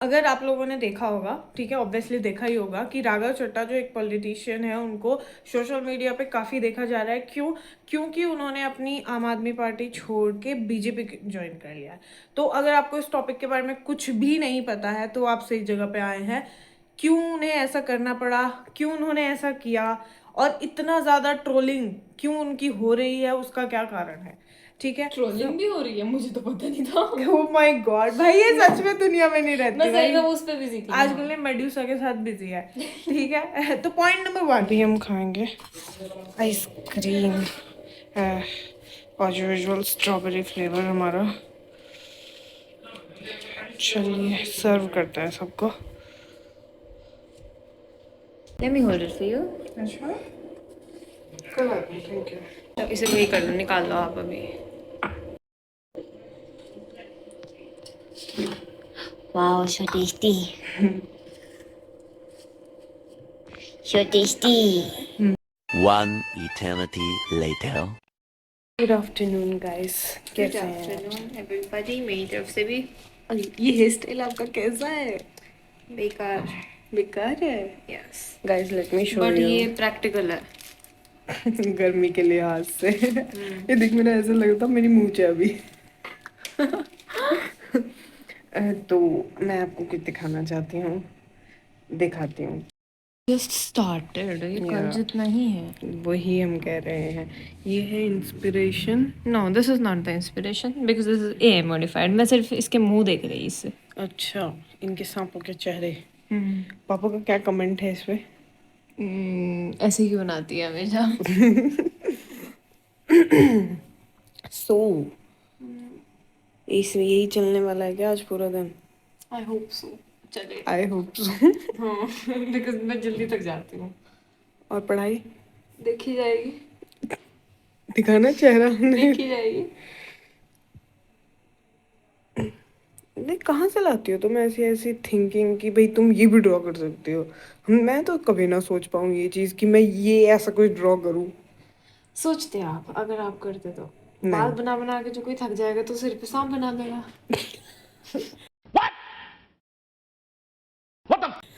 अगर आप लोगों ने देखा होगा, ठीक है, ऑब्वियसली देखा ही होगा कि राघव चड्ढा जो एक पॉलिटिशियन है, उनको सोशल मीडिया पे काफ़ी देखा जा रहा है। क्योंकि उन्होंने अपनी आम आदमी पार्टी छोड़ के बीजेपी ज्वाइन कर लिया है। तो अगर आपको इस टॉपिक के बारे में कुछ भी नहीं पता है तो आप सही जगह पे आए हैं। क्यों उन्हें ऐसा करना पड़ा, क्यों उन्होंने ऐसा किया, और इतना ज़्यादा ट्रोलिंग क्यों उनकी हो रही है, उसका क्या कारण है, ठीक है। ट्रोलिंग भी हो रही है, मुझे तो पता नहीं था। ओह माय गॉड भाई, ये सच में दुनिया में नहीं रहती मैं सही भाई। में उस पे बिजी थी। आजकल मेड्यूसा के साथ बिजी है, ठीक है। तो पॉइंट नंबर 1, अभी हम खाएंगे आइसक्रीम, और यूजुअल स्ट्रॉबेरी फ्लेवर हमारा। चलिए सर्व करते हैं सबको। Let me hold it for you. अच्छा, कल आती हूँ, थैंक यू। तो इसे वही कर लो, निकाल लो आप अभी। Wow, so tasty. So tasty. One eternity later. Good afternoon guys, कैसे Good हैं? afternoon, everybody. मेरी तरफ से भी ये हेयर स्टाइल आपका कैसा है? बेकार। बेकार है। Yes. Guys let me show but you. ये प्रैक्टिकल है। गर्मी के लिहाज से ये देख, मेरा ऐसा लगता मेरी मूंछ है अभी। तो मैं आपको कुछ दिखाना चाहती हूँ, दिखाती हूँ। Just started. ये कल Yeah. जितना ही है। वही हम कह रहे हैं, ये है inspiration. No, this is not the inspiration because this is AI modified. मैं सिर्फ इसके मुंह देख रही इससे। अच्छा, इनके सांपों के चेहरे। पापा का क्या कमेंट है इस पे? ऐसे ही बनाती है हमेशा। सो इसमें यही चलने वाला है क्या आज पूरा दिन? I hope so. चले। I hope so. हाँ, बिकॉज मैं जल्दी तक जाती हूँ। और पढ़ाई देखी जाएगी। दिखाना चेहरा नहीं। देखी जाएगी। नहीं, कहाँ से लाती हो तुम ऐसी ऐसी थिंकिंग कि भाई तुम ये भी ड्रॉ कर सकती हो? मैं तो कभी ना सोच पाऊँ ये चीज़ कि मैं ये ऐसा कुछ ड्रॉ करूँ। सोचते आप, अगर आप करते तो बाल नहीं। बना बना के जो कोई थक जाएगा तो सिर पे सांप बना देगा।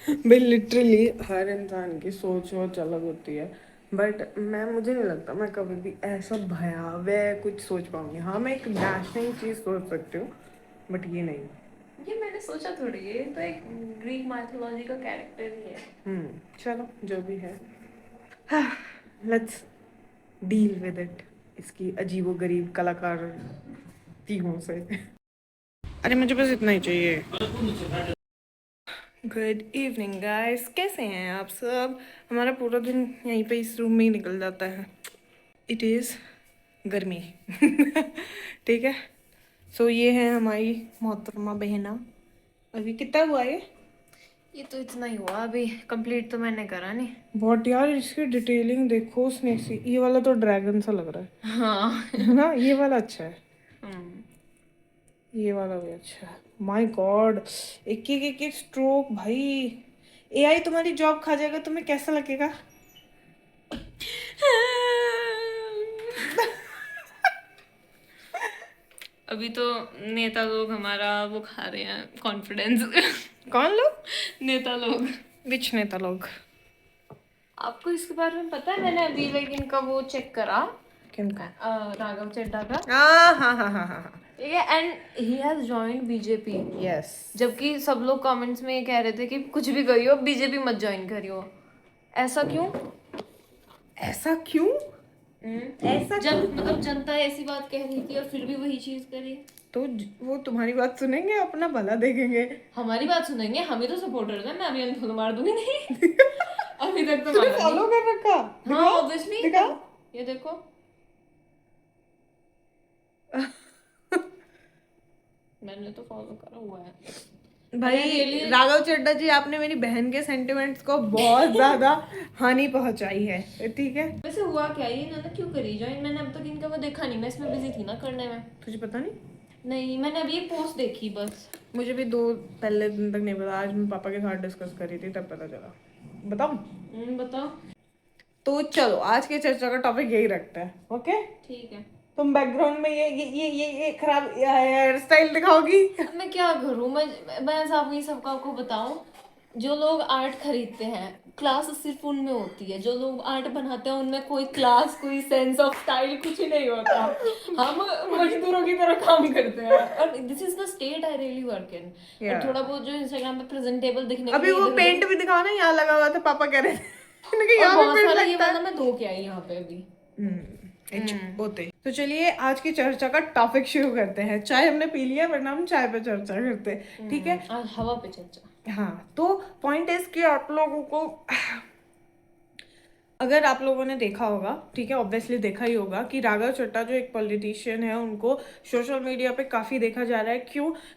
भाई लिटरली हर इंसान की सोच वोच अलग होती है, बट मुझे नहीं लगता मैं कभी भी ऐसा भयावह कुछ सोच पाऊंगी। हाँ, मैं एक डैशिंग चीज़ सोच सकती हूँ, बट ये नहीं। ये मैंने सोचा थोड़ी, ये तो एक ग्रीक माइथोलॉजी का कैरेक्टर ही है। चलो जो भी है, लेट्स डील विद इट, इसकी अजीबोगरीब कलाकार तीहों से। अरे मुझे बस इतना ही चाहिए। गुड इवनिंग गाइस, कैसे हैं आप सब? हमारा पूरा दिन यहीं पे इस रूम में ही निकल जाता है। इट इज़ गर्मी। ठीक है। सो ये है हमारी मोहतरमा बहना। अभी कितना हुआ ये तो इतना ही हुआ, अभी कंप्लीट तो मैंने करा नहीं। बहुत यार, इसकी डिटेलिंग देखो, उसने ये वाला तो ड्रैगन सा लग रहा है। हाँ। है ना, ये वाला अच्छा है, ये वाला भी अच्छा है। माय गॉड, एक स्ट्रोक भाई। एआई तुम्हारी जॉब खा जाएगा, तुम्हें कैसा लगेगा? अभी तो नेता लोग हमारा वो खा रहे हैं, कॉन्फिडेंस। कौन लोग? नेता लोग। विच नेता लोग? आपको इसके बारे में पता है? मैंने अभी लाइक इनका वो चेक करा, किनका? राघव चड्ढा का। हाँ हाँ हाँ हाँ हाँ। ठीक है, and he has joined BJP. Yes. जबकि सब लोग कमेंट्स में ये कह रहे थे कि कुछ भी करियो, बीजेपी मत ज्वाइन करियो। ऐसा क्यों? ऐसा क्यों? ऐसा जब मतलब जनता ऐसी बात कह रही थी और फिर भी वही चीज करी। तो वो तुम्हारी बात सुनेंगे, अपना भला देखेंगे। हमारी बात सुनेंगे, हम ही तो सपोर्टर्स हैं। मैं अभी उनको तो मार दूंगी नहीं। अभी तक तो तूने मारा फॉलो नहीं। कर रखा? हाँ दिखाओ ऑब्वियसली। दिखाओ। ये देखो, मैंने तो फॉलो करा हुआ है भाई राघव चड्ढा जी, आपने मेरी बहन के सेंटिमेंट्स को बहुत ज्यादा हानि पहुंचाई है, ठीक है। वैसे हुआ क्या, ये इन्होंने क्यों करी ज्वाइन? मैंने अब तक इनका वो देखा नहीं, मैं इसमें बिजी थी ना करने में। तुझे पता नहीं? नहीं, मैंने अभी एक पोस्ट देखी बस। मुझे भी दो पहले दिन तक नहीं पता, आज मैं पापा के साथ डिस्कस कर रही थी तब पता चला। बताऊं? बताओ। तो चलो आज के चर्चा का टॉपिक यही रखता है, ओके? ठीक है। तुम बैकग्राउंड में ये खराब हेयर स्टाइल दिखाओगी। अब मैं क्या करूँ? मैं सबका आपको बताऊं, जो लोग आर्ट खरीदते हैं क्लास सिर्फ उनमें होती है। जो लोग आर्ट बनाते हैं उनमें कोई क्लास, कोई सेंस ऑफ स्टाइल कुछ नहीं होता। हम मजदूरों की तरह काम करते हैं, और this is the state I really work in. और थोड़ा बहुत जो इंस्टाग्राम पे प्रेजेंटेबल दिखने के अभी लिए वो इधर पेंट उधर, भी दिखाओ ना, यहाँ लगा हुआ था, पापा कह रहे थे इनके और यहाँ भी बहुत पेंट सारा ये लगता वाला है। मैं धो के आई यहाँ पे अभी। होते तो चलिए आज की चर्चा का टॉपिक शुरू करते हैं। चाय हमने पी लिया, वरना हम चाय पे चर्चा करते हैं, ठीक है। आज हवा पे चर्चा। हाँ, तो पॉइंट इज कि आप लोगों को, अगर आप लोगों ने देखा होगा, ठीक है, ऑब्वियसली देखा ही होगा कि राघव चड्ढा जो एक पॉलिटिशियन है, उनको सोशल मीडिया पे काफ़ी देखा जा रहा है।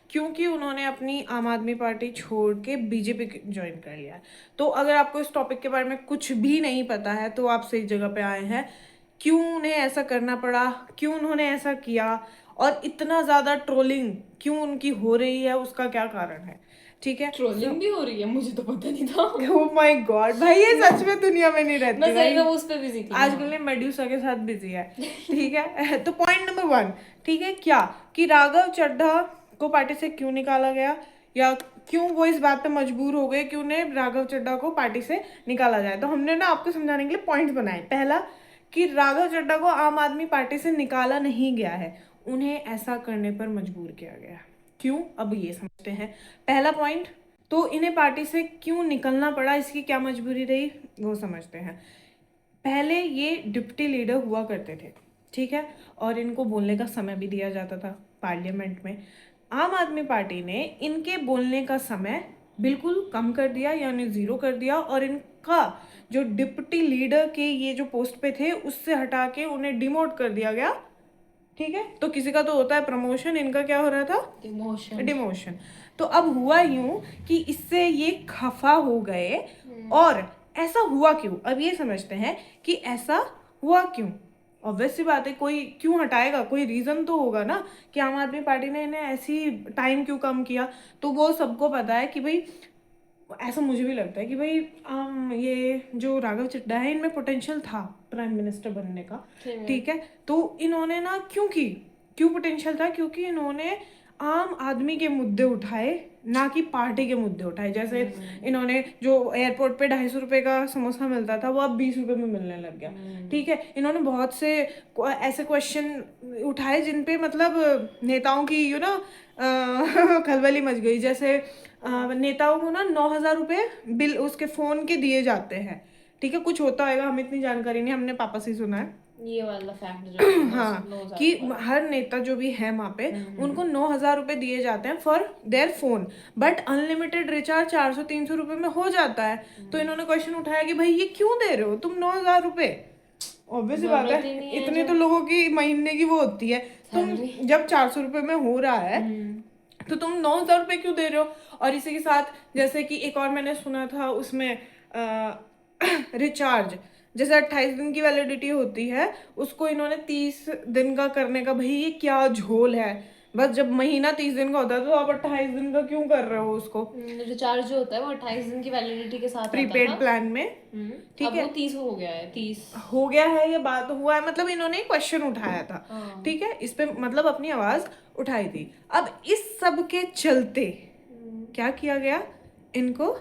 क्योंकि उन्होंने अपनी आम आदमी पार्टी छोड़ के बीजेपी ज्वाइन कर लिया है। तो अगर आपको इस टॉपिक के बारे में कुछ भी नहीं पता है तो आप सही जगह पे आए हैं। क्यों उन्हें ऐसा करना पड़ा, क्यों उन्होंने ऐसा किया, और इतना ज़्यादा ट्रोलिंग क्यों उनकी हो रही है, उसका क्या कारण है, ठीक है। ट्रोलिंग भी हो रही है, मुझे तो पता नहीं था। ओह माय गॉड भाई, ये सच में दुनिया में नहीं रहती मैं सही भाई। में उस पे बिजी थी। आजकल ये मेड्यूसा के साथ बिजी है, ठीक है। तो पॉइंट नंबर 1, ठीक है, क्या कि राघव चड्ढा को पार्टी से क्यों निकाला गया, या क्यों वो इस बात पे मजबूर हो गए कि उन्हें राघव चड्ढा को पार्टी से निकाला जाए। तो हमने ना आपको समझाने के लिए पॉइंट्स बनाए। पहला, कि राघव चड्ढा को आम आदमी पार्टी से निकाला नहीं गया है, उन्हें ऐसा करने पर मजबूर किया गया। क्यों, अब ये समझते हैं। पहला पॉइंट, तो इन्हें पार्टी से क्यों निकलना पड़ा, इसकी क्या मजबूरी रही, वो समझते हैं। पहले ये डिप्टी लीडर हुआ करते थे, ठीक है, और इनको बोलने का समय भी दिया जाता था पार्लियामेंट में। आम आदमी पार्टी ने इनके बोलने का समय बिल्कुल कम कर दिया, यानी ज़ीरो कर दिया, और इनका जो डिप्टी लीडर के ये जो पोस्ट पे थे उससे हटा के उन्हें डिमोट कर दिया गया, ठीक है। तो किसी का तो होता है प्रमोशन, इनका क्या हो रहा था, डिमोशन। तो अब हुआ यूं कि इससे ये खफा हो गए, और ऐसा हुआ क्यों, अब ये समझते हैं कि ऐसा हुआ क्यों। ऑब्वियस सी बात है, कोई क्यों हटाएगा, कोई रीज़न तो होगा ना कि आम आदमी पार्टी ने इन्हें ऐसी टाइम क्यों कम किया। तो वो सबको पता है कि भाई, ऐसा मुझे भी लगता है कि भाई ये जो राघव चड्ढा है, इनमें पोटेंशियल था प्राइम मिनिस्टर बनने का, ठीक है। तो इन्होंने ना क्यों पोटेंशियल था, क्योंकि इन्होंने आम आदमी के मुद्दे उठाए, ना कि पार्टी के मुद्दे उठाए। जैसे इन्होंने जो एयरपोर्ट पे 250 रुपये का समोसा मिलता था, वो अब 20 रुपये में मिलने लग गया, ठीक है। इन्होंने बहुत से ऐसे क्वेश्चन उठाए जिन पे मतलब नेताओं की खलबली मच गई। जैसे नेताओं को ना 9,000 रुपये बिल उसके फ़ोन के दिए जाते हैं, ठीक है। कुछ होता होगा, हमें इतनी जानकारी नहीं, हमने पापा से ही सुना है ये वाला फैक्ट जो हाँ, कि हर नेता जो भी है वहाँ पे, उनको 9,000 रुपये दिए जाते हैं for their phone, but unlimited recharge 400-300 रुपये में हो जाता है। तो इन्होंने क्वेश्चन उठाया कि भाई ये क्यों दे रहे हो तुम 9,000 रुपये। ऑब्वियस बात है, इतने तो लोगों की महीने की वो होती है, तुम जब 400 रुपये में हो रहा है तो तुम 9,000 रुपये क्यों दे रहे हो। और इसी के साथ जैसे कि एक और मैंने सुना था उसमें रिचार्ज, जैसे 28 दिन की वैलिडिटी होती है, उसको इन्होंने 30 दिन का करने का। भाई ये क्या झोल है, बस जब महीना 30 दिन का होता है तो आप 28 दिन का क्यों कर रहे हो उसको। रिचार्ज जो होता है वो 28 दिन की वैलिडिटी के साथ प्रीपेड प्लान में, ठीक है। वो 30 हो गया है, 30 हो गया है, ये बात हुआ है, मतलब इन्होंने क्वेश्चन उठाया था, ठीक है, इस पे मतलब अपनी आवाज उठाई थी। अब इस सब के चलते क्या किया गया, इनको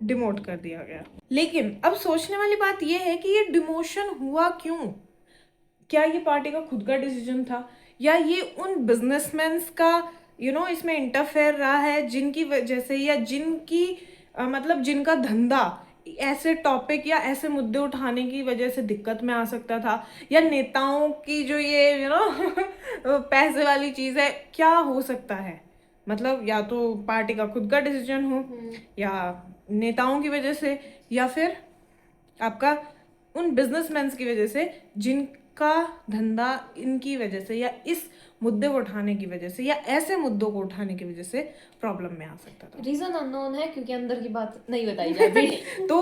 डिमोट कर दिया गया। लेकिन अब सोचने वाली बात यह है कि ये डिमोशन हुआ क्यों। क्या ये पार्टी का खुद का डिसीजन था, या ये उन बिजनेसमैन्स का इसमें इंटरफेयर रहा है, जिनकी वजह से, या जिनकी मतलब जिनका धंधा ऐसे टॉपिक या ऐसे मुद्दे उठाने की वजह से दिक्कत में आ सकता था, या नेताओं की जो ये पैसे वाली चीज़ है, क्या हो सकता है। मतलब या तो पार्टी का खुद का डिसीजन हो, या नेताओं की वजह से, या फिर आपका उन बिजनेसमैन्स की वजह से जिनका धंधा इनकी वजह से, या इस मुद्दे को उठाने की वजह से, या ऐसे मुद्दों को उठाने की वजह से प्रॉब्लम में आ सकता था। रीजन अननोन है क्योंकि अंदर की बात नहीं बताई जाती। तो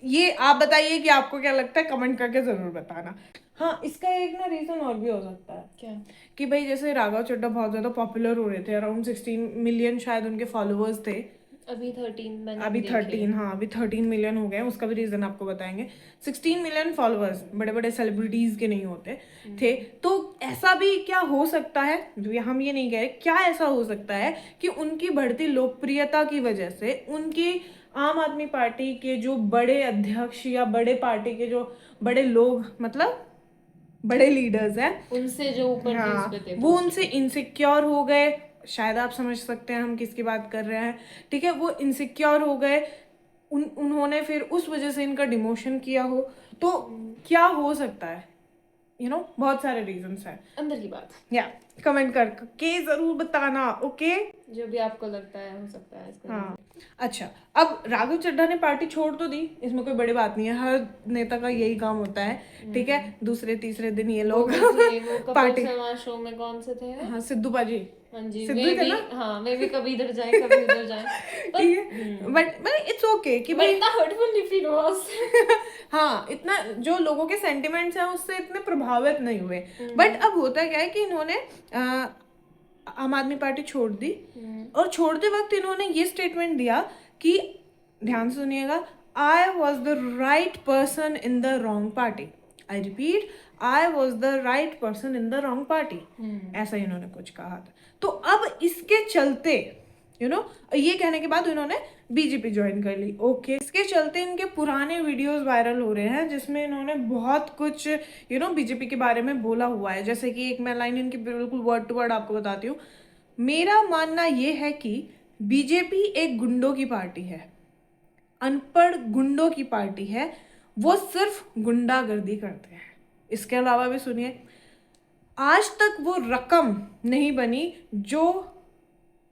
ये आप बताइए कि आपको क्या लगता है, कमेंट करके जरूर बताना। हाँ, इसका एक ना रीजन और भी हो सकता है, क्या, कि भाई जैसे राघव चड्ढा बहुत ज़्यादा पॉपुलर हो रहे थे, अराउंड 16 मिलियन शायद उनके फॉलोअर्स थे, अभी 13 मैंने अभी देखे। 13, हाँ अभी 13 मिलियन हो गए हैं। उसका भी रीजन आपको बताएंगे। 16 मिलियन फॉलोअर्स बड़े बड़े सेलिब्रिटीज के नहीं होते थे। तो ऐसा भी क्या हो सकता है, हम ये नहीं कह रहे, क्या ऐसा हो सकता है कि उनकी बढ़ती लोकप्रियता की वजह से उनकी आम आदमी पार्टी के जो बड़े अध्यक्ष या बड़े पार्टी के जो बड़े लोग, मतलब बड़े लीडर्स हैं, उनसे जो ऊपर थे, उस पे थे, वो post उनसे इनसिक्योर हो गए। शायद आप समझ सकते हैं हम किसकी बात कर रहे हैं, ठीक है। वो इनसिक्योर हो गए, उन्होंने फिर उस वजह से इनका डिमोशन किया हो। तो क्या हो सकता है, बहुत सारे रीजंस हैं। अंदर की बात, या कमेंट करके जरूर बताना, ओके। जो भी आपको लगता है हो सकता है इसका। हाँ अच्छा, अब राघव चड्ढा ने पार्टी छोड़ तो दी, इसमें कोई बड़ी बात नहीं है, हर नेता का यही काम होता है, ठीक है। दूसरे तीसरे दिन ये लोग वो कपिल पार्टी, शर्मा शो में कौन से थे? हाँ सिद्धू पाजी, हाँ जी, सिद्धू वे थे भी, ना? हाँ वे भी कभी इधर जाए कभी उधर जाए। ठीक है, बट इट्स ओके कि भाई इतना हर्टफुल नहीं फील हुआ उससे। हाँ, इतना जो लोगों के सेंटिमेंट्स हैं उससे इतने प्रभावित नहीं हुए। बट अब होता क्या है कि इन्होंने आम आदमी पार्टी छोड़ दी, और छोड़ते वक्त इन्होंने ये स्टेटमेंट दिया कि, ध्यान से सुनिएगा, I was the right person in the wrong party. I repeat, I was the right person in the wrong party, ऐसा इन्होंने कुछ कहा था। तो अब इसके चलते ये कहने के बाद उन्होंने बीजेपी ज्वाइन कर ली, ओके। इसके चलते इनके पुराने वीडियोस वायरल हो रहे हैं जिसमें इन्होंने बहुत कुछ बीजेपी के बारे में बोला हुआ है। जैसे कि एक मैं लाइन इनकी बिल्कुल वर्ड टू वर्ड आपको बताती हूँ। मेरा मानना ये है कि बीजेपी एक गुंडों की पार्टी है, अनपढ़ गुंडों की पार्टी है, वो सिर्फ गुंडागर्दी करते हैं। इसके अलावा भी सुनिए, आज तक वो रकम नहीं बनी,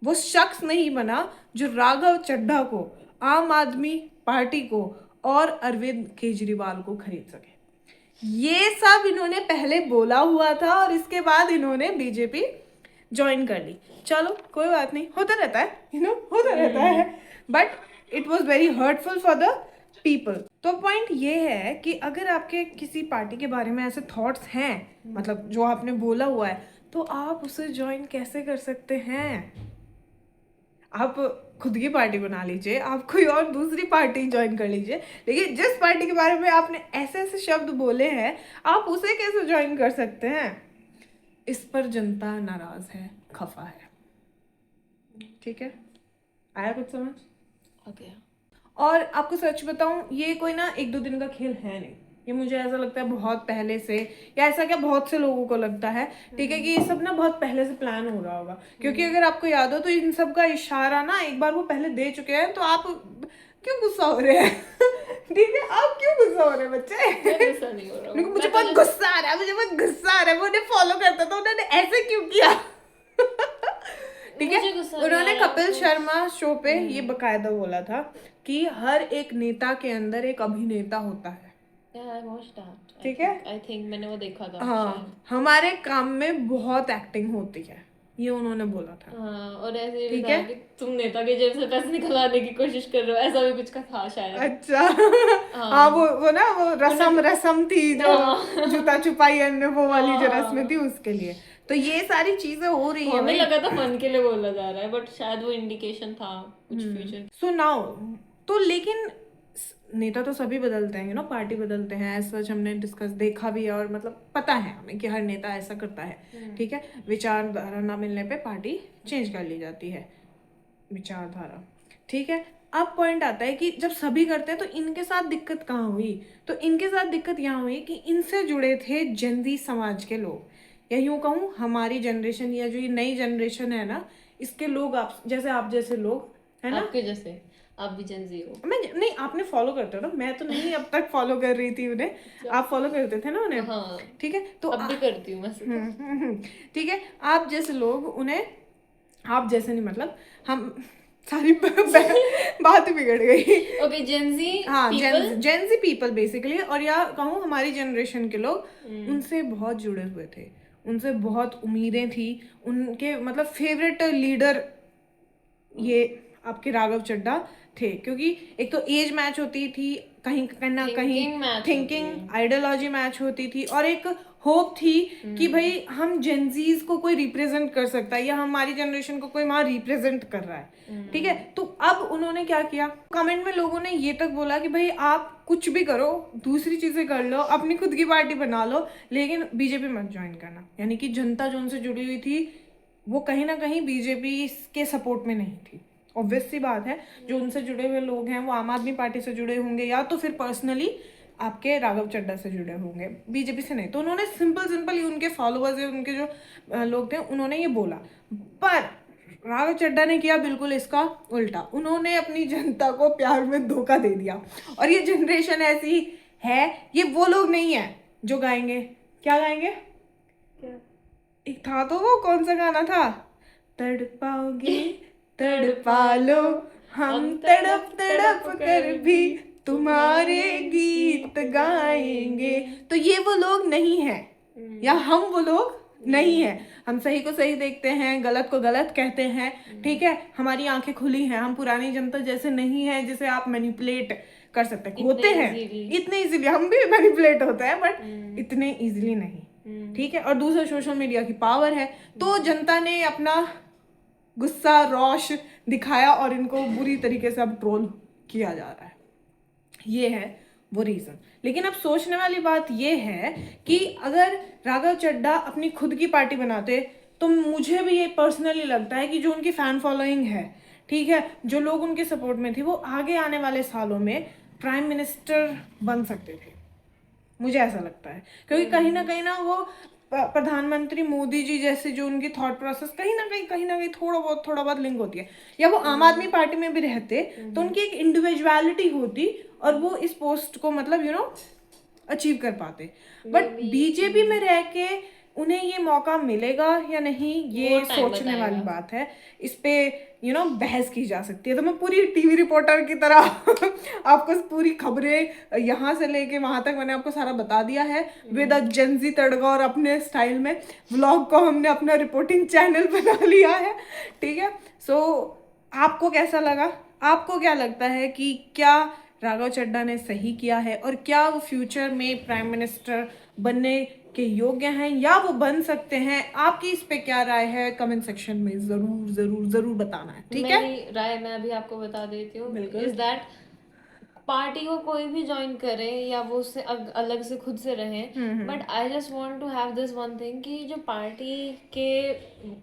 वो शख्स नहीं बना जो राघव चड्ढा को, आम आदमी पार्टी को और अरविंद केजरीवाल को खरीद सके। ये सब इन्होंने पहले बोला हुआ था और इसके बाद इन्होंने बीजेपी ज्वाइन कर ली। चलो कोई बात नहीं, होता रहता है, होता रहता है, but it was very hurtful for the people. तो पॉइंट ये है कि अगर आपके किसी पार्टी के बारे में ऐसे थॉट्स हैं, मतलब जो आपने बोला हुआ है, तो आप उसे ज्वाइन कैसे कर सकते हैं? आप खुद की पार्टी बना लीजिए, आप कोई और दूसरी पार्टी ज्वाइन कर लीजिए, लेकिन जिस पार्टी के बारे में आपने ऐसे ऐसे शब्द बोले हैं, आप उसे कैसे ज्वाइन कर सकते हैं? इस पर जनता नाराज है, खफा है, ठीक है। आया कुछ समझ? ओके। और आपको सच बताऊं, ये कोई ना एक दो दिन का खेल है नहीं, ये मुझे ऐसा लगता है बहुत पहले से, या ऐसा क्या बहुत से लोगों को लगता है, ठीक है, कि ये सब ना बहुत पहले से प्लान हो रहा होगा। क्योंकि अगर आपको याद हो तो इन सब का इशारा ना एक बार वो पहले दे चुके हैं। तो आप क्यों गुस्सा हो रहे हैं? ठीक है, आप क्यों गुस्सा हो रहे हैं बच्चे? मैं गुस्सा नहीं हो रहा हूँ। मुझे बहुत गुस्सा आ रहा है, मुझे बहुत गुस्सा आ रहा है। वो उन्हें फॉलो करता था, उन्होंने ऐसे क्यों किया? ठीक है, उन्होंने कपिल शर्मा शो पे ये बकायदा बोला था कि हर एक नेता के अंदर एक अभिनेता होता है, ठीक है। आई थिंक मैंने वो देखा था। हाँ, हमारे काम में बहुत एक्टिंग होती है, ये उन्होंने बोला था। हाँ, और ऐसे ठीक भी था है, कि तुम नेता के जेब से पैसे निकलवाने की कोशिश कर रहे हो, ऐसा भी कुछ का था शायद। अच्छा। हाँ, वो ना वो रसम थी जो जूता छुपाई अन्य, वो वाली जो रस्म थी उसके लिए। तो ये सारी चीजें हो रही है। हमें लगा था फन के लिए बोला जा रहा है, बट शायद वो इंडिकेशन था कुछ फ्यूचर। सो नाउ तो, लेकिन नेता तो सभी बदलते हैं, पार्टी बदलते हैं, ऐसा हमने डिस्कस देखा भी है, और मतलब पता है हमें कि हर नेता ऐसा करता है, ठीक है। विचारधारा ना मिलने पे पार्टी चेंज कर ली जाती है, विचारधारा, ठीक है। अब पॉइंट आता है कि जब सभी करते हैं तो इनके साथ दिक्कत कहाँ हुई? तो इनके साथ दिक्कत यहाँ हुई कि इनसे जुड़े थे जेनजी समाज के लोग, या यूँ कहूँ हमारी जनरेशन, या जो ये नई जनरेशन है ना, इसके लोग, आप जैसे लोग है ना, आपके जैसे, आप भी जेनजी हो। मैं नहीं, आपने फॉलो करते हो ना, मैं तो नहीं अब तक फॉलो कर रही थी उन्हें, आप फॉलो करते थे ना उन्हें, हाँ, ठीक है। तो अब भी करती हूँ मैं। ठीक है, आप जैसे लोग उन्हें, आप जैसे नहीं, मतलब हम सारी बात ही बिगड़ गई। ओके, जेनजी, हाँ, जेनजी पीपल बेसिकली, और या कहूँ हमारी जनरेशन के लोग उनसे बहुत जुड़े हुए थे, उनसे बहुत उम्मीदें थी, उनके मतलब फेवरेट लीडर ये आपके राघव चड्ढा थे, क्योंकि एक तो एज मैच होती थी, कहीं ना कहीं थिंकिंग आइडियोलॉजी मैच होती थी, और एक होप थी कि भाई हम जेनजीज को कोई रिप्रेजेंट कर सकता है या हमारी जनरेशन को कोई वहां रिप्रेजेंट कर रहा है, ठीक है। तो अब उन्होंने क्या किया, कमेंट में लोगों ने ये तक बोला कि भाई आप कुछ भी करो, दूसरी चीजें कर लो, अपनी खुद की पार्टी बना लो, लेकिन बीजेपी मत ज्वाइन करना। यानी कि जनता जो उनसे जुड़ी हुई थी वो कहीं ना कहीं बीजेपी के सपोर्ट में नहीं थी। ऑब्वियस सी बात है, जो उनसे जुड़े हुए लोग हैं वो आम आदमी पार्टी से जुड़े होंगे या तो फिर पर्सनली आपके राघव चड्ढा से जुड़े होंगे, बीजेपी से नहीं। तो उन्होंने सिंपल ही उनके फॉलोअर्स है, उनके जो लोग थे, उन्होंने ये बोला। पर राघव चड्ढा ने किया बिल्कुल इसका उल्टा, उन्होंने अपनी जनता को प्यार में धोखा दे दिया। और ये जनरेशन ऐसी है, ये वो लोग नहीं है जो गाएंगे, क्या गाएंगे, एक था तो वो कौन सा गाना था, तड़पाओगे तड़पा लो हम तड़प तड़प कर भी तुम्हारे गीत गाएंगे। तो ये वो लोग नहीं है, या हम वो लोग नहीं है। हम सही को सही देखते हैं, गलत को गलत कहते हैं, ठीक है। हमारी आंखें खुली हैं, हम पुरानी जनता जैसे नहीं है जिसे आप मैनिपुलेट कर सकते हैं। होते हैं इतने इजीली, हम भी मैनिपुलेट होते हैं बट इतने इजीली नहीं, ठीक है। और दूसरा सोशल मीडिया की पावर है, तो जनता ने अपना गुस्सा रोष दिखाया और इनको बुरी तरीके से अब ट्रोल किया जा रहा है। ये है वो रीजन। लेकिन अब सोचने वाली बात ये है कि अगर राघव चड्ढा अपनी खुद की पार्टी बनाते तो मुझे भी ये पर्सनली लगता है कि जो उनकी फैन फॉलोइंग है, ठीक है, जो लोग उनके सपोर्ट में थे, वो आगे आने वाले सालों में प्राइम मिनिस्टर बन सकते थे। मुझे ऐसा लगता है, क्योंकि कहीं ना वो प्रधानमंत्री मोदी जी जैसे जो उनकी थॉट प्रोसेस कहीं ना कहीं थोड़ा बहुत लिंक होती है। या वो आम आदमी पार्टी में भी रहते तो उनकी एक इंडिविजुअलिटी होती और वो इस पोस्ट को मतलब अचीव कर पाते। बट बीजेपी में रह के उन्हें ये मौका मिलेगा या नहीं, ये सोचने वाली बात है। इस पे बहस की जा सकती है। तो मैं पूरी टीवी रिपोर्टर की तरह आपको पूरी खबरें यहाँ से लेके वहां तक मैंने आपको सारा बता दिया है विद अ जेंजी तड़का, और अपने स्टाइल में व्लॉग को हमने अपना रिपोर्टिंग चैनल बना लिया है, ठीक है। सो आपको कैसा लगा, आपको क्या लगता है कि क्या राघव चड्ढा ने सही किया है और क्या वो फ्यूचर में प्राइम मिनिस्टर बनने के योग्य हैं या वो बन सकते हैं? आपकी इस पे क्या राय है, कमेंट सेक्शन में जरूर बताना है, ठीक है। मेरी राय मैं अभी आपको बता देती हूँ, बिल्कुल। इज दैट पार्टी को कोई भी ज्वाइन करे या वो उससे अलग से खुद से रहे, but I just want to have this one thing कि जो पार्टी के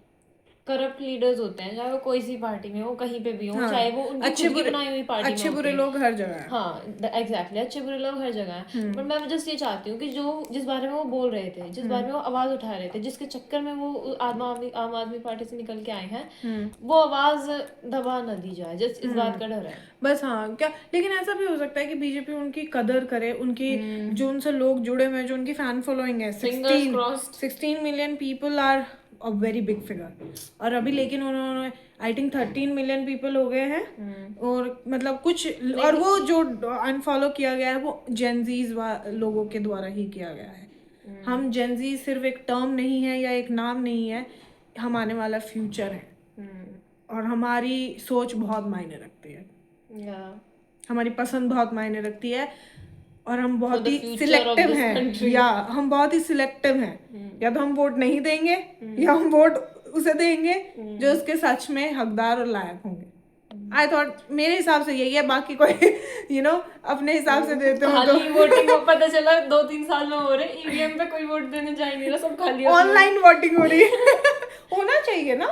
करप्ट लीडर्स होते हैं, चाहे वो कोई सी पार्टी में हो, कहीं पे भी हो, चाहे वो उनकी खुद की बनाई हुई पार्टी में अच्छे बुरे लोग हर जगह हैं। हाँ एग्जैक्टली, अच्छे बुरे लोग हर जगह हैं। बट मैं जस्ट ये चाहती हूँ कि जिस बारे में वो बोल रहे थे, जिस बारे में वो आवाज उठा रहे थे, जिसके चक्कर में वो आम आदमी पार्टी से निकल के आए हैं, वो आवाज दबा न दी जाए, जस्ट इस बात का डर है बस। हाँ क्या, लेकिन ऐसा भी हो सकता है कि बीजेपी उनकी कदर करे, उनकी जो उनसे लोग जुड़े हुए हैं, जो उनकी फैन फॉलोइंग है, 16 million people are a very big figure. और अभी लेकिन उन्होंने आई थिंक 13 मिलियन पीपल हो गए हैं, और मतलब कुछ, और वो जो अनफॉलो किया गया है वो जेनजीज लोगों के द्वारा ही किया गया है। हम जेनजी सिर्फ एक टर्म नहीं है या एक नाम नहीं है, हम आने वाला फ्यूचर है, और हमारी सोच बहुत मायने रखती है, हमारी पसंद बहुत मायने रखती है, और हम बहुत ही सिलेक्टिव हैं, या हम बहुत ही सिलेक्टिव हैं। या तो हम वोट नहीं देंगे या हम वोट उसे देंगे जो उसके सच में हकदार और लायक होंगे। आई थॉट मेरे हिसाब से यही है, बाकी कोई अपने हिसाब से देते हो तो वोटिंग को पता चला 2-3 साल में हो रहे, ईवीएम पे कोई वोट देने जा नहीं रहा, सब खाली ऑनलाइन वोटिंग हो रही है। होना चाहिए ना,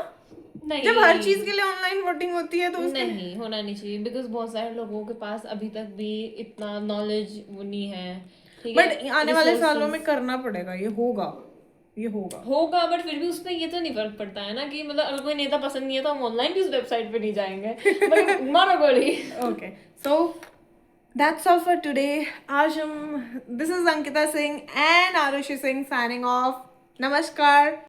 नहीं, जब हर चीज के लिए ऑनलाइन वोटिंग होती है तो नहीं होना नहीं चाहिए, बिकॉज बहुत सारे लोगों के पास अभी तक भी इतना नॉलेज नहीं है, ठीक है। बट आने वाले सालों में करना पड़ेगा, ये होगा बट फिर भी उस पर ये तो नहीं फर्क पड़ता है ना कि मतलब अगर कोई नेता पसंद नहीं है तो हम ऑनलाइन भी उस वेबसाइट पे नहीं जाएंगे, मारो गोली। Okay, so that's all for today. आज हम, this is Ankita Singh and Arushi Singh signing off. नमस्कार।